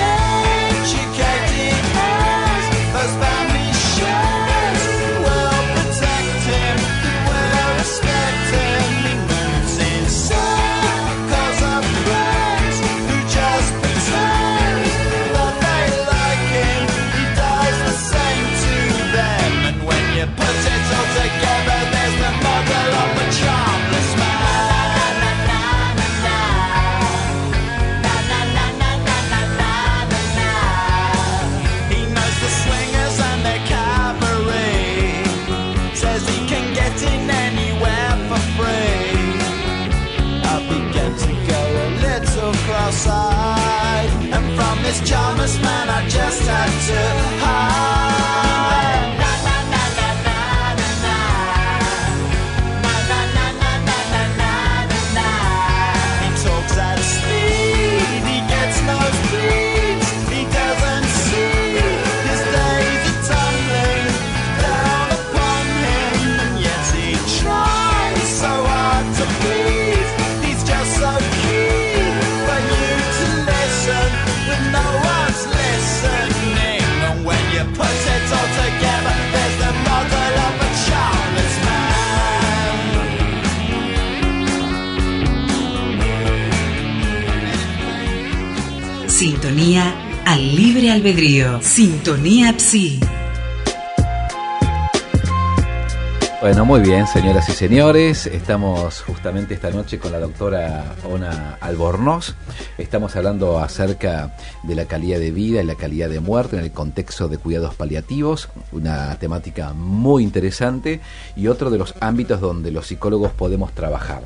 F: educated as those family shows will protect him, will respect him. He moves in circles of friends who just pretend that they like him. He does the same to them, and when you put it all together, there's the model of a charmless man. He knows the swingers and their cabaret, says he can get in anywhere for free. I began to go a little cross-eyed, and from this charmless man I just had to hide. Na na na na na na na, na na na na na na na na. He talks at speed, he gets nosebleeds, he doesn't see his days are tumbling down upon him, and yet he tries so hard to please. He's just so keen for you to listen, but no one's listening. And when you put it all together, there's the model of a charmless man.
A: Sintonía al libre albedrío. Sintonía Psi.
B: Bueno, muy bien, señoras y señores, estamos justamente esta noche con la doctora Ona Albornoz. Estamos hablando acerca de la calidad de vida y la calidad de muerte en el contexto de cuidados paliativos, una temática muy interesante y otro de los ámbitos donde los psicólogos podemos trabajar.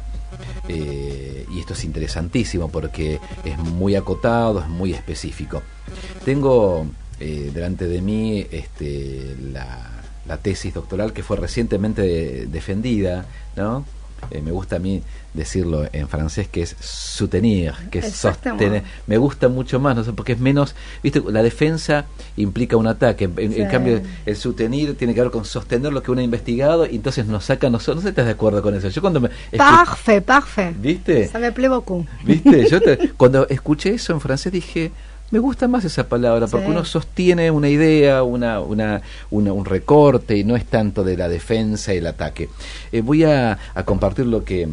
B: Y esto es interesantísimo porque es muy acotado, es muy específico. Tengo delante de mí la tesis doctoral que fue recientemente defendida, ¿no? Me gusta a mí decirlo en francés, que es soutenir, que es sostener. Me gusta mucho más, no sé, porque es menos, viste, la defensa implica un ataque, en cambio el soutenir tiene que ver con sostener lo que uno ha investigado, y entonces nos saca nosotros. No sé si estás de acuerdo con eso. Yo cuando me
C: parfait,
B: ¿viste?
C: Ça me plaît beaucoup.
B: ¿Viste? Cuando escuché eso en francés dije, me gusta más esa palabra, porque uno sostiene una idea, un recorte, y no es tanto de la defensa y el ataque. Voy a compartir lo que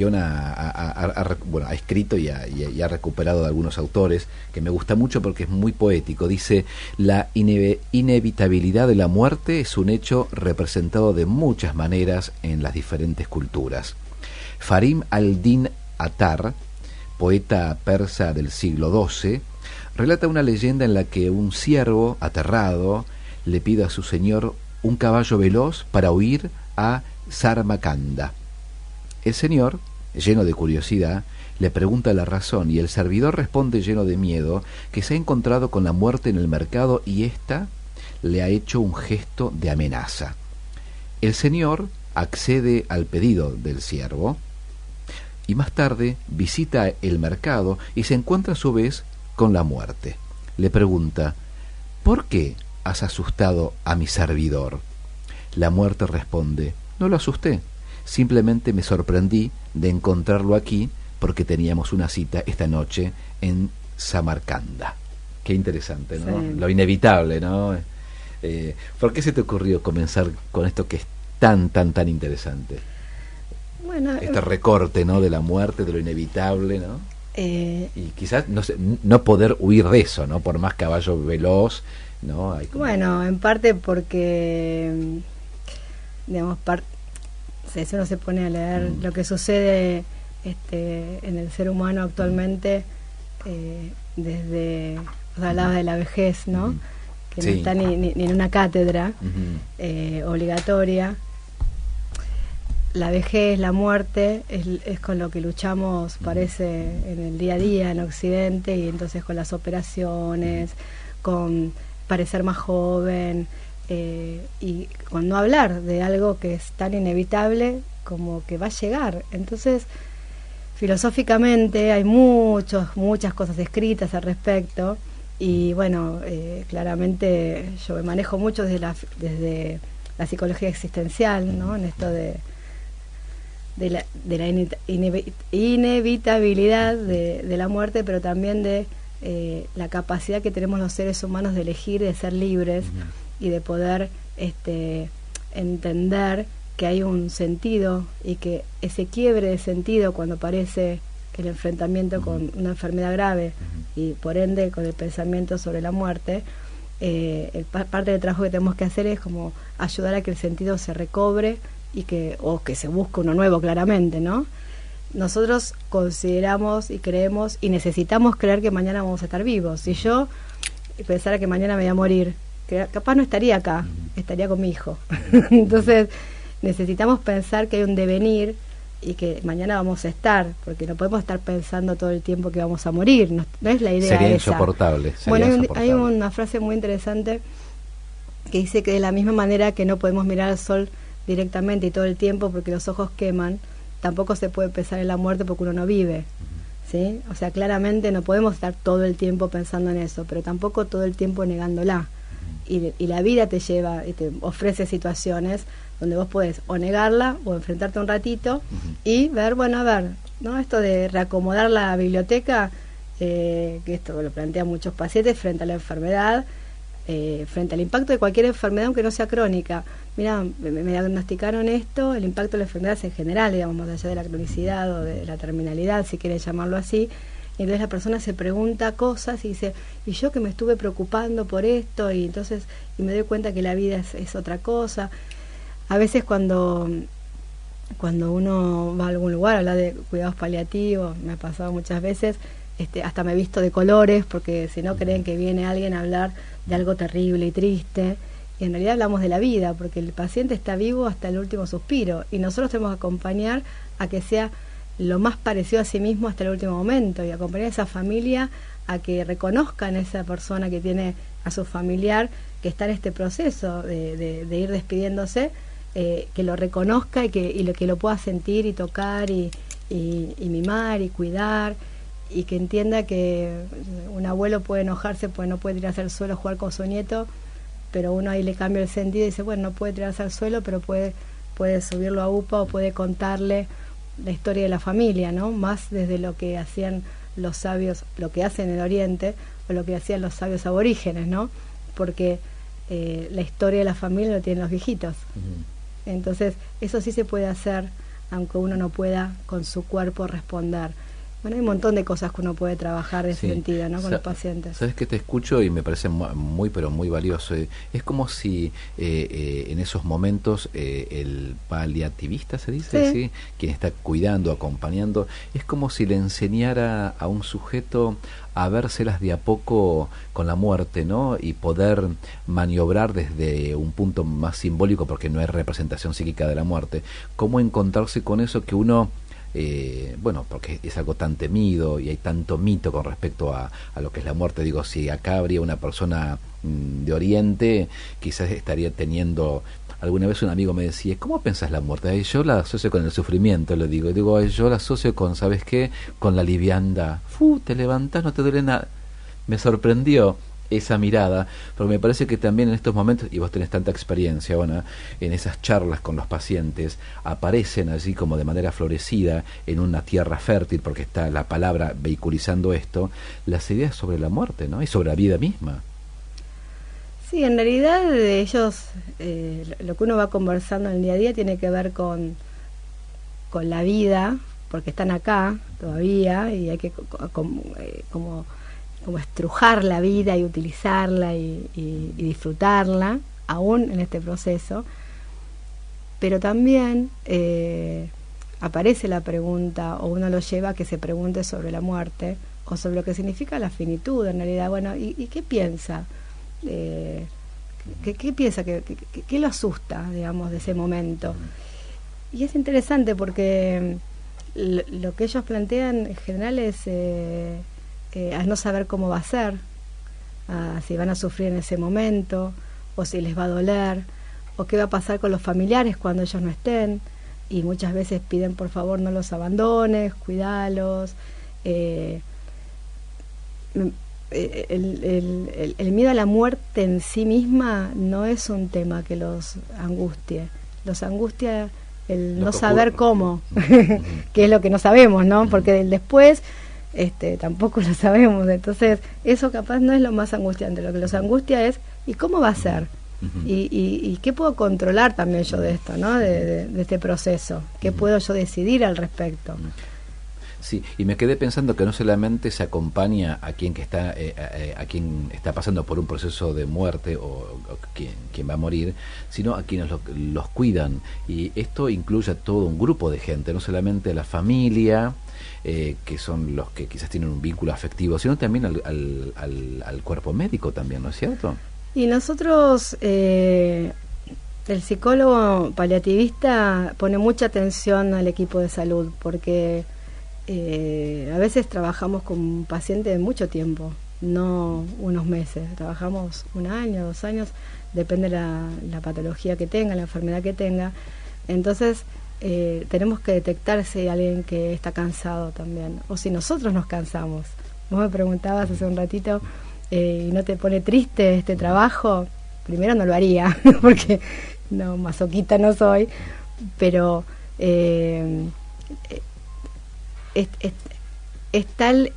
B: Ona ha escrito y ha recuperado de algunos autores, que me gusta mucho porque es muy poético. Dice: la inevitabilidad de la muerte es un hecho representado de muchas maneras en las diferentes culturas. Farim al-Din Attar, poeta persa del siglo XII, relata una leyenda en la que un siervo aterrado le pide a su señor un caballo veloz para huir a Samarcanda. El señor, lleno de curiosidad, le pregunta la razón, y el servidor responde lleno de miedo que se ha encontrado con la muerte en el mercado y ésta le ha hecho un gesto de amenaza. El señor accede al pedido del siervo y más tarde visita el mercado y se encuentra a su vez con la muerte. Le pregunta: ¿por qué has asustado a mi servidor? La muerte responde: no lo asusté, simplemente me sorprendí de encontrarlo aquí porque teníamos una cita esta noche en Samarcanda. Qué interesante, ¿no? Sí. Lo inevitable, ¿no? ¿Por qué se te ocurrió comenzar con esto que es tan interesante? Bueno, este recorte, ¿no?, de la muerte, de lo inevitable, ¿no? Y quizás no poder huir de eso, ¿no? Por más caballo veloz, ¿no? Hay como...
C: Bueno, en parte porque, digamos, si uno se pone a leer lo que sucede en el ser humano actualmente, desde, o sea, hablabas de la vejez, ¿no? Que no está ni en una cátedra obligatoria. la vejez, la muerte, es con lo que luchamos, parece, en el día a día en Occidente, y entonces con las operaciones, con parecer más joven, y con no hablar de algo que es tan inevitable como que va a llegar. Entonces, filosóficamente hay muchas cosas escritas al respecto, y bueno, claramente yo me manejo mucho desde la psicología existencial, ¿no? En esto de la inevitabilidad de la muerte, pero también de la capacidad que tenemos los seres humanos de elegir, de ser libres y de poder entender que hay un sentido, y que ese quiebre de sentido cuando aparece el enfrentamiento con una enfermedad grave y por ende con el pensamiento sobre la muerte, parte del trabajo que tenemos que hacer es como ayudar a que el sentido se recobre o que se busque uno nuevo, claramente, ¿no? Nosotros consideramos y creemos y necesitamos creer que mañana vamos a estar vivos. Si yo pensara que mañana me voy a morir, capaz no estaría acá, estaría con mi hijo. Entonces necesitamos pensar que hay un devenir y que mañana vamos a estar, porque no podemos estar pensando todo el tiempo que vamos a morir, no es la idea.
B: Sería
C: esa.
B: Insoportable.
C: Hay una frase muy interesante que dice que de la misma manera que no podemos mirar al sol directamente y todo el tiempo porque los ojos queman, tampoco se puede pensar en la muerte porque uno no vive, ¿sí? O sea, claramente no podemos estar todo el tiempo pensando en eso, pero tampoco todo el tiempo negándola. Y la vida te lleva y te ofrece situaciones donde vos podés o negarla o enfrentarte un ratito y ver, bueno, a ver, ¿no? Esto de reacomodar la biblioteca, que esto lo plantean muchos pacientes frente a la enfermedad, frente al impacto de cualquier enfermedad, aunque no sea crónica. Mira, me diagnosticaron esto, el impacto de la enfermedad es en general, digamos, más allá de la cronicidad o de la terminalidad, si quieren llamarlo así. Y entonces la persona se pregunta cosas y dice, y yo que me estuve preocupando por esto, y entonces me doy cuenta que la vida es otra cosa. A veces cuando uno va a algún lugar, habla de cuidados paliativos, me ha pasado muchas veces, hasta me he visto de colores, porque si no creen que viene alguien a hablar de algo terrible y triste, y en realidad hablamos de la vida, porque el paciente está vivo hasta el último suspiro, y nosotros tenemos que acompañar a que sea lo más parecido a sí mismo hasta el último momento, y acompañar a esa familia a que reconozcan a esa persona que tiene a su familiar que está en este proceso de ir despidiéndose, que lo reconozca y que lo pueda sentir y tocar y mimar y cuidar, y que entienda que un abuelo puede enojarse porque no puede tirarse al suelo a jugar con su nieto, pero uno ahí le cambia el sentido y dice, bueno, no puede tirarse al suelo, pero puede subirlo a UPA o puede contarle la historia de la familia, ¿no? Más desde lo que hacían los sabios, lo que hacen en el Oriente, o lo que hacían los sabios aborígenes, ¿no? Porque la historia de la familia lo tienen los viejitos. Entonces, eso sí se puede hacer, aunque uno no pueda con su cuerpo responder. Bueno, hay un montón de cosas que uno puede trabajar en ese sentido, ¿no? Con los pacientes.
B: Sabes que te escucho y me parece muy, pero muy valioso. Es como si en esos momentos el paliativista, se dice, ¿sí? Quien está cuidando, acompañando, es como si le enseñara a un sujeto a vérselas de a poco con la muerte, ¿no? Y poder maniobrar desde un punto más simbólico, porque no es representación psíquica de la muerte. Cómo encontrarse con eso que uno... bueno, porque es algo tan temido y hay tanto mito con respecto a lo que es la muerte. Digo, si acá habría una persona de Oriente, quizás estaría teniendo... Alguna vez un amigo me decía, ¿cómo pensás la muerte? Ay, yo la asocio con el sufrimiento, le digo. Digo, ay, yo la asocio con, ¿sabes qué? Con la liviandad. Te levantás, no te duele nada. Me sorprendió esa mirada, pero me parece que también en estos momentos, y vos tenés tanta experiencia, bueno, en esas charlas con los pacientes, aparecen allí como de manera florecida, en una tierra fértil, porque está la palabra vehiculizando esto, las ideas sobre la muerte, ¿no? Y sobre la vida misma.
C: Sí, en realidad ellos, lo que uno va conversando en el día a día tiene que ver con la vida, porque están acá todavía, y hay que como estrujar la vida y utilizarla y disfrutarla, aún en este proceso. Pero también aparece la pregunta, o uno lo lleva a que se pregunte sobre la muerte, o sobre lo que significa la finitud, en realidad. Bueno, ¿y qué piensa? ¿Qué piensa? ¿Qué lo asusta, digamos, de ese momento? Y es interesante porque lo que ellos plantean en general es a no saber cómo va a ser, si van a sufrir en ese momento, o si les va a doler, o qué va a pasar con los familiares cuando ellos no estén, y muchas veces piden por favor no los abandones, cuidalos. El miedo a la muerte en sí misma no es un tema que los angustie. Los angustia el no saber cómo, que es lo que no sabemos, ¿no? Porque del después tampoco lo sabemos. Entonces eso capaz no es lo más angustiante. Lo que los angustia es ¿y cómo va a ser? Y qué puedo controlar también yo de esto, ¿no? De este proceso. ¿Qué puedo yo decidir al respecto?
B: Sí, y me quedé pensando que no solamente se acompaña a quien que está a quien está pasando por un proceso de muerte o quien va a morir, sino a quienes los cuidan, y esto incluye a todo un grupo de gente, no solamente a la familia, que son los que quizás tienen un vínculo afectivo, sino también al cuerpo médico también, ¿no es cierto?
C: Y nosotros, el psicólogo paliativista pone mucha atención al equipo de salud, porque a veces trabajamos con un paciente de mucho tiempo, no unos meses, trabajamos 1 año, 2 años, depende la patología que tenga, la enfermedad que tenga. Entonces tenemos que detectar si hay alguien que está cansado también, o si nosotros nos cansamos. Vos me preguntabas hace un ratito, ¿y no te pone triste este trabajo? Primero no lo haría, porque no, masoquista no soy, pero es tal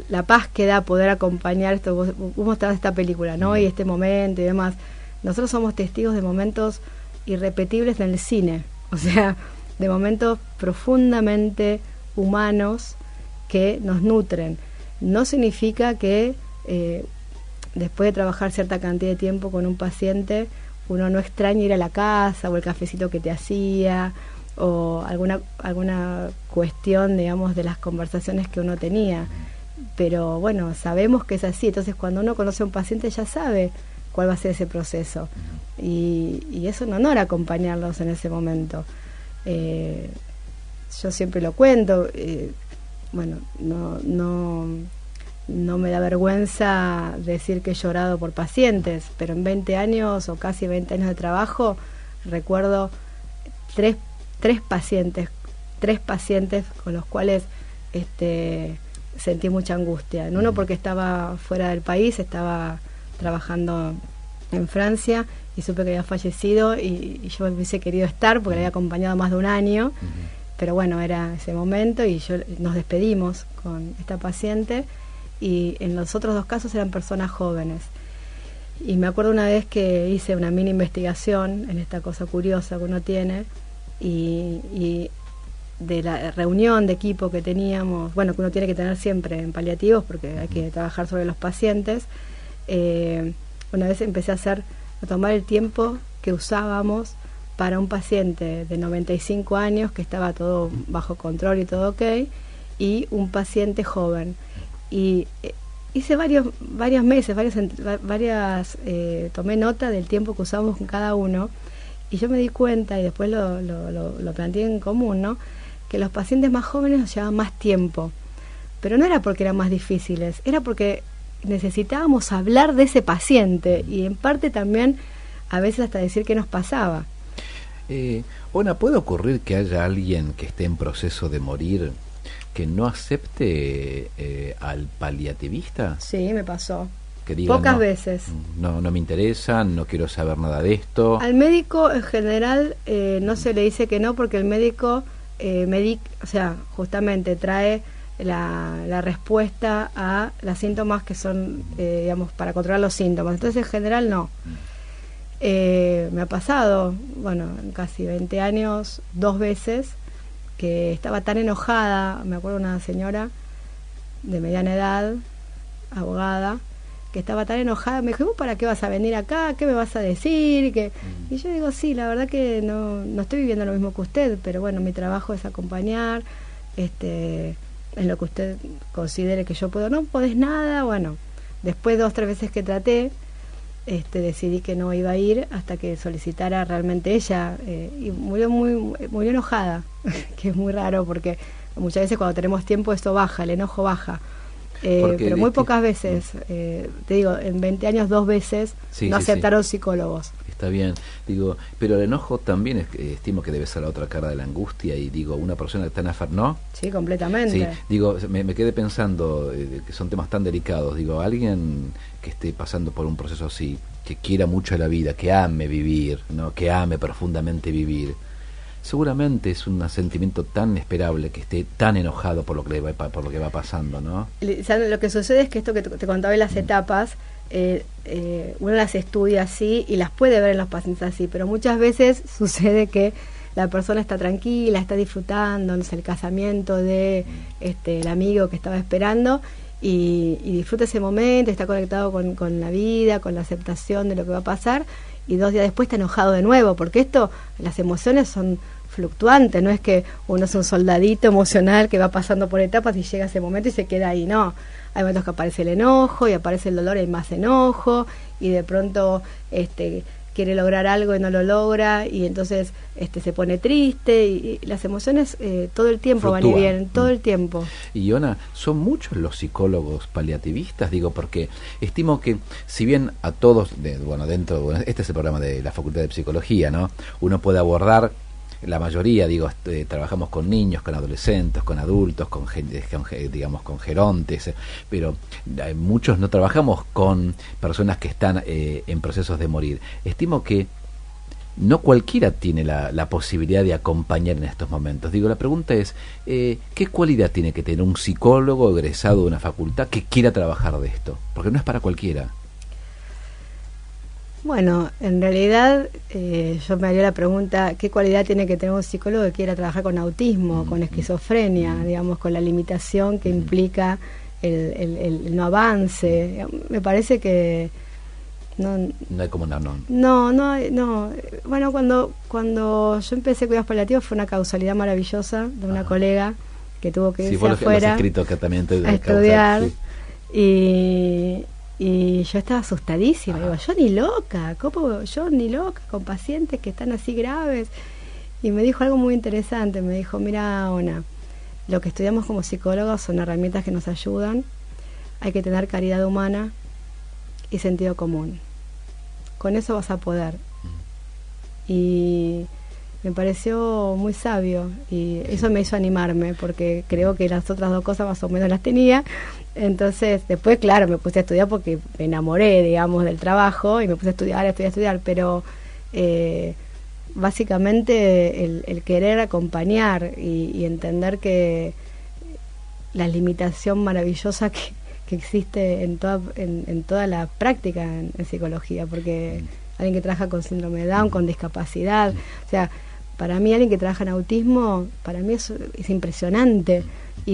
C: la paz que da poder acompañar esto. Vos mostrabas esta película, ¿no? Y este momento y demás. Nosotros somos testigos de momentos irrepetibles en el cine, o sea, de momentos profundamente humanos que nos nutren. No significa que después de trabajar cierta cantidad de tiempo con un paciente uno no extraña ir a la casa o el cafecito que te hacía o alguna cuestión, digamos, de las conversaciones que uno tenía. Pero bueno, sabemos que es así. Entonces cuando uno conoce a un paciente ya sabe cuál va a ser ese proceso, y es un honor acompañarlos en ese momento. Yo siempre lo cuento, bueno, no me da vergüenza decir que he llorado por pacientes, pero en 20 años o casi 20 años de trabajo recuerdo tres pacientes con los cuales sentí mucha angustia. En uno porque estaba fuera del país, estaba trabajando en Francia y supe que había fallecido, y yo hubiese querido estar porque le había acompañado más de 1 año, pero bueno, era ese momento y nos despedimos con esta paciente. Y en los otros 2 casos eran personas jóvenes. Y me acuerdo una vez que hice una mini investigación en esta cosa curiosa que uno tiene, y de la reunión de equipo que teníamos, bueno, que uno tiene que tener siempre en paliativos porque hay que trabajar sobre los pacientes. Una vez empecé a tomar el tiempo que usábamos para un paciente de 95 años que estaba todo bajo control y todo ok, y un paciente joven. Y hice varios meses, tomé nota del tiempo que usamos con cada uno, y yo me di cuenta, y después lo planteé en común, ¿no?, que los pacientes más jóvenes nos llevaban más tiempo, pero no era porque eran más difíciles, era porque necesitábamos hablar de ese paciente, y en parte también a veces hasta decir qué nos pasaba.
B: Ona, ¿puede ocurrir que haya alguien que esté en proceso de morir que no acepte al paliativista?
C: Sí, me pasó.
B: Que diga,
C: pocas veces.
B: No me interesa, no quiero saber nada de esto.
C: Al médico en general no se le dice que no, porque el médico o sea, justamente trae la respuesta a los síntomas que son, digamos, para controlar los síntomas. Entonces en general no. Me ha pasado, bueno, en casi 20 años, 2 veces, que estaba tan enojada. Me acuerdo una señora de mediana edad, abogada, que estaba tan enojada, me dijo, ¿vos para qué vas a venir acá? ¿Qué me vas a decir? Y yo digo, sí, la verdad que no estoy viviendo lo mismo que usted, pero bueno, mi trabajo es acompañar, en lo que usted considere que yo puedo. No podés nada. Bueno, después 2 o 3 veces que traté, decidí que no iba a ir hasta que solicitara realmente ella, y murió enojada, que es muy raro porque muchas veces cuando tenemos tiempo esto baja, el enojo baja. Pero muy pocas veces, te digo, en 20 años 2 veces no aceptaron psicólogos.
B: Está bien, digo, pero el enojo también estimo que debe ser la otra cara de la angustia, y digo, una persona que está enferma, ¿no?
C: Sí, completamente.
B: Sí, digo, me quedé pensando que son temas tan delicados, digo, alguien que esté pasando por un proceso así, que quiera mucho la vida, que ame vivir, ¿no? Que ame profundamente vivir, seguramente es un sentimiento tan esperable que esté tan enojado por lo que va pasando, ¿no?
C: Lo que sucede es que esto que te contaba en las etapas, uno las estudia así y las puede ver en los pacientes así, pero muchas veces sucede que la persona está tranquila, está disfrutando, no sé, el casamiento de el amigo que estaba esperando, y disfruta ese momento, está conectado con la vida, con la aceptación de lo que va a pasar, y 2 días después está enojado de nuevo, porque las emociones son fluctuantes, no es que uno es un soldadito emocional que va pasando por etapas y llega ese momento y se queda ahí, no. Hay momentos que aparece el enojo y aparece el dolor y hay más enojo, y de pronto quiere lograr algo y no lo logra, y entonces se pone triste, y las emociones todo el tiempo
B: fluctúan.
C: Van y vienen, todo el tiempo.
B: Y Iona, son muchos los psicólogos paliativistas, digo, porque estimo que si bien a todos, este es el programa de la Facultad de Psicología, ¿no? Uno puede abordar la mayoría, digo, trabajamos con niños, con adolescentes, con adultos, con gerontes, pero muchos no trabajamos con personas que están en procesos de morir. Estimo que no cualquiera tiene la posibilidad de acompañar en estos momentos. Digo, la pregunta es, ¿qué cualidad tiene que tener un psicólogo egresado de una facultad que quiera trabajar de esto? Porque no es para cualquiera.
C: Bueno, en realidad yo me haría la pregunta, ¿qué cualidad tiene que tener un psicólogo que quiera trabajar con autismo, con esquizofrenia, digamos, con la limitación que implica el no avance? Me parece que no
B: hay como
C: no. Bueno, cuando yo empecé cuidados paliativos fue una causalidad maravillosa de una colega que tuvo que irse afuera a estudiar, sí. Y yo estaba asustadísima, digo, yo ni loca, ¿cómo yo ni loca con pacientes que están así graves? Y me dijo algo muy interesante, me dijo, mira, Ona, lo que estudiamos como psicólogos son herramientas que nos ayudan, hay que tener caridad humana y sentido común, con eso vas a poder. Y me pareció muy sabio, y eso me hizo animarme, porque creo que las otras 2 cosas más o menos las tenía. Entonces después, claro, me puse a estudiar porque me enamoré, digamos, del trabajo, y me puse a estudiar, pero básicamente el querer acompañar y entender que la limitación maravillosa que existe en toda la práctica en psicología, porque alguien que trabaja con síndrome de Down, con discapacidad, o sea, para mí alguien que trabaja en autismo, para mí es impresionante,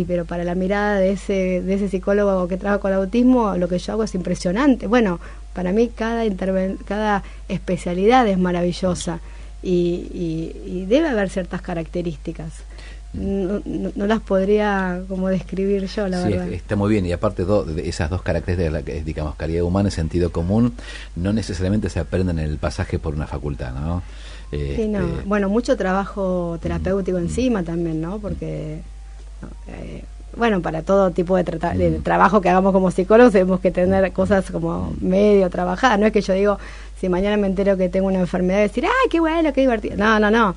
C: pero para la mirada de ese psicólogo que trabaja con autismo, lo que yo hago es impresionante. Bueno, para mí cada especialidad es maravillosa, y debe haber ciertas características. No las podría como describir yo, la verdad.
B: Está muy bien, y aparte de esas 2 características, digamos, calidad humana y sentido común, no necesariamente se aprenden en el pasaje por una facultad, ¿no?
C: Sí, no. Bueno, mucho trabajo terapéutico encima también, ¿no? Porque bueno, para todo tipo de trabajo que hagamos como psicólogos tenemos que tener cosas como medio trabajadas. No es que yo digo, si mañana me entero que tengo una enfermedad, decir, ¡ay, qué bueno, qué divertido! No.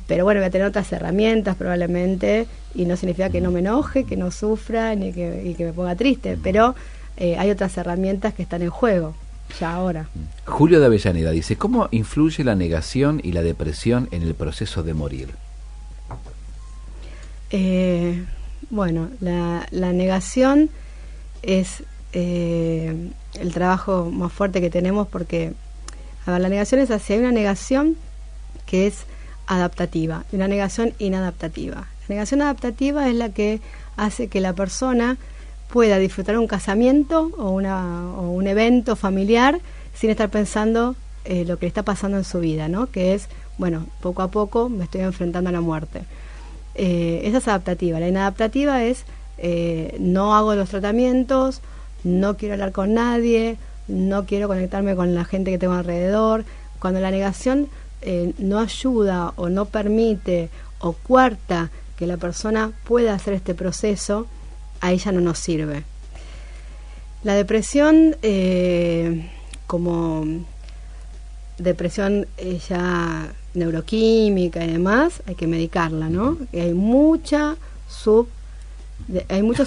C: Pero bueno, voy a tener otras herramientas probablemente, y no significa que no me enoje, que no sufra, ni que me ponga triste, pero hay otras herramientas que están en juego, ya ahora.
B: Julio de Avellaneda dice, ¿cómo influye la negación y la depresión en el proceso de morir?
C: Bueno, la negación es el trabajo más fuerte que tenemos, porque, a ver, la negación es así, hay una negación que es adaptativa y una negación inadaptativa. La negación adaptativa es la que hace que la persona pueda disfrutar un casamiento o un evento familiar sin estar pensando lo que le está pasando en su vida, ¿no? Que es, bueno, poco a poco me estoy enfrentando a la muerte. Esa es adaptativa. La inadaptativa es no hago los tratamientos, no quiero hablar con nadie, no quiero conectarme con la gente que tengo alrededor. Cuando la negación no ayuda o no permite o coarta que la persona pueda hacer este proceso, ahí ya no nos sirve. La depresión, como depresión ya neuroquímica y demás, hay que medicarla, ¿no? Y hay mucho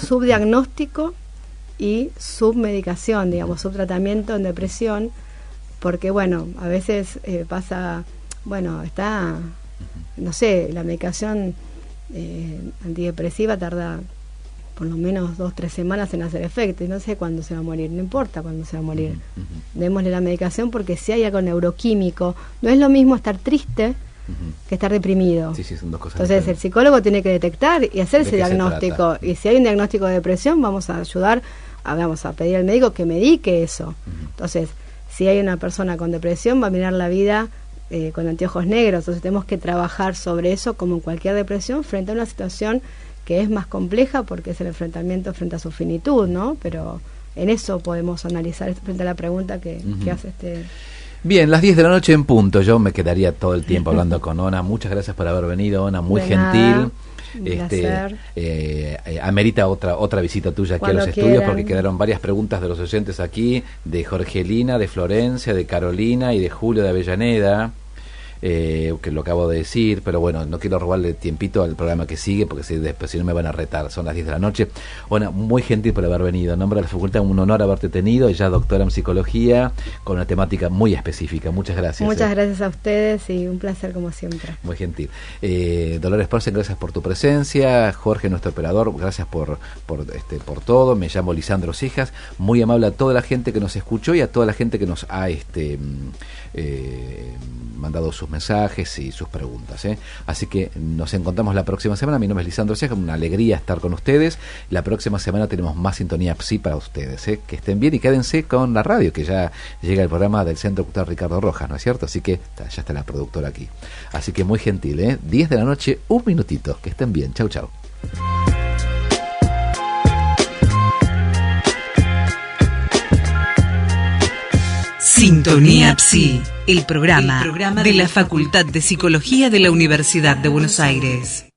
C: subdiagnóstico y submedicación, digamos, subtratamiento en depresión, porque bueno, a veces pasa, bueno, está, no sé, la medicación antidepresiva tarda por lo menos 2-3 semanas en hacer efecto, y no sé cuándo se va a morir, no importa cuándo se va a morir. Démosle la medicación, porque si hay algo neuroquímico, no es lo mismo estar triste que estar deprimido.
B: Sí, son dos cosas
C: Entonces
B: diferentes.
C: el psicólogo tiene que detectar y hacer ese diagnóstico, y si hay un diagnóstico de depresión, vamos a ayudar, vamos a pedir al médico que medique eso. Entonces, si hay una persona con depresión, va a mirar la vida con anteojos negros. Entonces tenemos que trabajar sobre eso, como en cualquier depresión, frente a una situación que es más compleja, porque es el enfrentamiento frente a su finitud, ¿no? Pero en eso podemos analizar frente a la pregunta que hace
B: Bien, las 10 de la noche en punto. Yo me quedaría todo el tiempo hablando con Ona. Muchas gracias por haber venido, Ona, muy gentil. Amerita otra visita tuya aquí
C: Cuando
B: a los estudios,
C: quieran.
B: porque quedaron varias preguntas de los oyentes aquí, de Jorgelina, de Florencia, de Carolina y de Julio de Avellaneda, que lo acabo de decir, pero bueno, no quiero robarle tiempito al programa que sigue, porque después si no me van a retar. Son las 10 de la noche. Ona, muy gentil por haber venido. En nombre de la facultad, un honor haberte tenido. Ella doctora en psicología, con una temática muy específica. Muchas gracias.
C: Muchas gracias a ustedes y un placer como siempre.
B: Muy gentil. Dolores Porcen, gracias por tu presencia. Jorge, nuestro operador, gracias por todo. Me llamo Lisandro Cejas. Muy amable a toda la gente que nos escuchó y a toda la gente que nos ha mandado sus mensajes y sus preguntas. Así que nos encontramos la próxima semana. Mi nombre es Lisandro Cejas, una alegría estar con ustedes. La próxima semana tenemos más sintonía PSI para ustedes. Que estén bien y quédense con la radio, que ya llega el programa del Centro Cultural Ricardo Rojas, ¿no es cierto? Así que ya está la productora aquí. Así que muy gentil, 10 de la noche, 1 minutito. Que estén bien. Chau, chau.
A: Sintonía PSI, el programa de la Facultad de Psicología de la Universidad de Buenos Aires.